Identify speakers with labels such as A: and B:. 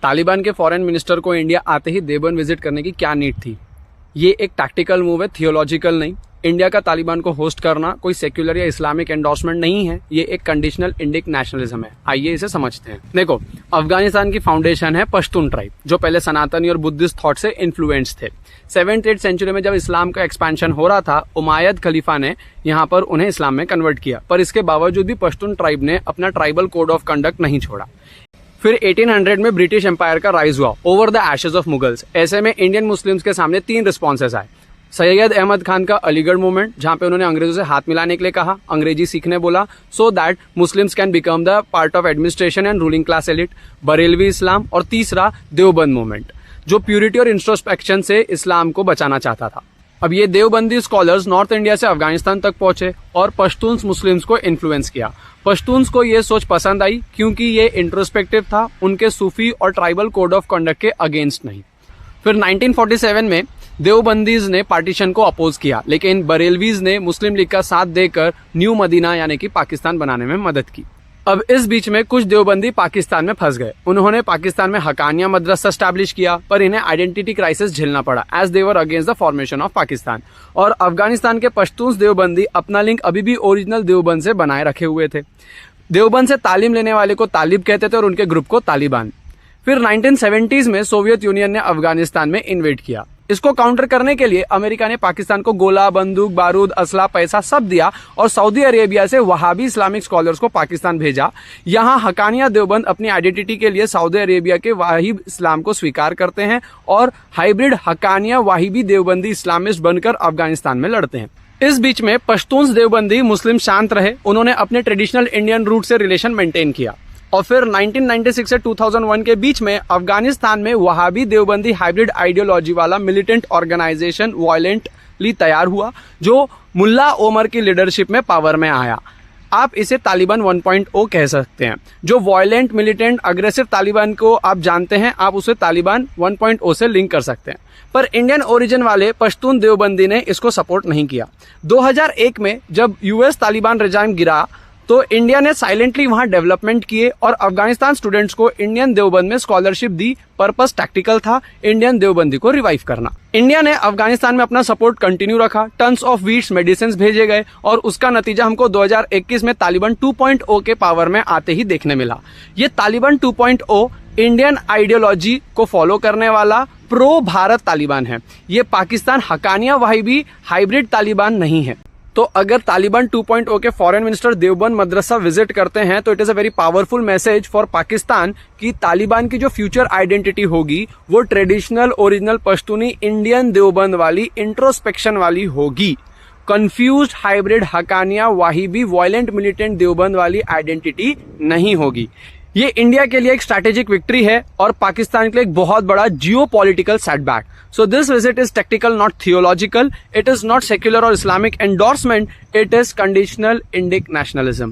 A: तालिबान के foreign minister को India आते ही देवबंद विजिट करने की क्या नीड थी? ये एक टैक्टिकल मूव है, थियोलॉजिकल नहीं। इंडिया का तालिबान को होस्ट करना कोई सेक्युलर या इस्लामिक एंडोर्समेंट नहीं है, ये एक कंडीशनल इंडिक नेशनलिज्म है। आइए इसे समझते हैं। देखो, अफगानिस्तान की फाउंडेशन है पश्तून ट्राइब, जो पहले सनातनी और बुद्धिस्ट थॉट से इन्फ्लुएंस थे। 7th-8th सेंचुरी में जब इस्लाम का एक्सपेंशन हो रहा था, उमायद खलीफा ने यहाँ पर उन्हें इस्लाम में कन्वर्ट किया, पर इसके बावजूद भी पश्तून ट्राइब ने अपना ट्राइबल कोड ऑफ कंडक्ट नहीं छोड़ा। फिर 1800 में ब्रिटिश एम्पायर का राइज हुआ over the Ashes of Mughals. ऐसे में इंडियन मुस्लिम्स के सामने 3 रिस्पॉन्सेस आए। सैयद अहमद खान का अलीगढ़ मूवमेंट, जहां पे उन्होंने अंग्रेजों से हाथ मिलाने के लिए कहा, अंग्रेजी सीखने बोला, so that Muslims can become the part of administration and ruling class elite, Barelvi इस्लाम, और तीसरा देवबंद मूवमेंट, जो प्यूरिटी और इंट्रोस्पेक्शन से इस्लाम को बचाना चाहता था। अब ये देवबंदी स्कॉलर्स नॉर्थ इंडिया से अफगानिस्तान तक पहुंचे और पश्तून्स मुस्लिम्स को इन्फ्लुएंस किया। पश्तून्स को ये सोच पसंद आई क्योंकि ये इंट्रोस्पेक्टिव था, उनके सूफी और ट्राइबल कोड ऑफ कंडक्ट के अगेंस्ट नहीं। फिर 1947 में देवबंदीज ने पार्टीशन को अपोज किया, लेकिन बरेलवीज ने मुस्लिम लीग का साथ देकर न्यू मदीना यानी कि पाकिस्तान बनाने में मदद की। अब इस बीच में कुछ देवबंदी पाकिस्तान में फंस गए। उन्होंने पाकिस्तान में हकानिया मदरसा स्टैब्लिश किया, पर इन्हें आइडेंटिटी क्राइसिस झेलना पड़ा as they were against the formation of Pakistan. और अफगानिस्तान के पश्तून देवबंदी अपना लिंक अभी भी ओरिजिनल देवबंद से बनाए रखे हुए थे। देवबंद से तालीम लेने वाले को तालिब कहते थे और उनके ग्रुप को तालिबान। फिर 1970s में सोवियत यूनियन ने अफगानिस्तान में इन्वेड किया। इसको काउंटर करने के लिए अमेरिका ने पाकिस्तान को गोला, बंदूक, बारूद, असला, पैसा सब दिया और सऊदी अरेबिया से वहाबी इस्लामिक स्कॉलर्स को पाकिस्तान भेजा। यहाँ हकानिया देवबंद अपनी आइडेंटिटी के लिए सऊदी अरेबिया के वाहिब इस्लाम को स्वीकार करते हैं और हाइब्रिड हकानिया वाहिबी देवबंदी इस्लामिस्ट बनकर अफगानिस्तान में लड़ते हैं। इस बीच में पश्तून देवबंदी मुस्लिम शांत रहे, उन्होंने अपने ट्रेडिशनल इंडियन रूट से रिलेशन मेंटेन किया। और फिर 1996 से 2001 के बीच में अफगानिस्तान में वहाबी देवबंदी हाइब्रिड आइडियोलॉजी वाला मिलिटेंट ऑर्गेनाइजेशन वायलेंटली तैयार हुआ, जो मुल्ला ओमर की लीडरशिप में पावर में आया। आप इसे तालिबान 1.0 कह सकते हैं। जो वायलेंट, मिलिटेंट, अग्रेसिव तालिबान को आप जानते हैं, आप उसे तालिबान 1.0 से लिंक कर सकते हैं। पर इंडियन ओरिजिन वाले पश्तून देवबंदी ने इसको सपोर्ट नहीं किया। 2001 में जब यूएस तालिबान रिजाइम गिरा तो इंडिया ने साइलेंटली वहां डेवलपमेंट किए और अफगानिस्तान स्टूडेंट्स को इंडियन देवबंद में स्कॉलरशिप दी। पर्पस टैक्टिकल था, इंडियन देवबंदी को रिवाइव करना। इंडिया ने अफगानिस्तान में अपना सपोर्ट कंटिन्यू रखा, टन्स ऑफ वीट्स मेडिसिन भेजे गए और उसका नतीजा हमको 2021 में तालिबान 2.0 के पावर में आते ही देखने मिला। ये तालिबान 2.0 इंडियन आइडियोलॉजी को फॉलो करने वाला प्रो भारत तालिबान है। ये Pakistan Haqqania Wahhabi hybrid Taliban नहीं है। तो अगर तालिबान 2.0 के फॉरेन मिनिस्टर देवबंद मदरसा विजिट करते हैं तो it is a very powerful message for Pakistan कि तालिबान की जो फ्यूचर आइडेंटिटी होगी वो ट्रेडिशनल ओरिजिनल पश्तूनी इंडियन देवबंद वाली इंट्रोस्पेक्शन वाली होगी। Confused hybrid Haqqania Wahhabi violent militant Deoband वाली आइडेंटिटी नहीं होगी। ये इंडिया के लिए एक स्ट्रैटेजिक विक्ट्री है और पाकिस्तान के लिए एक बहुत बड़ा geopolitical setback. So this visit is tactical, not theological. It is not secular or Islamic endorsement. It is conditional Indic nationalism.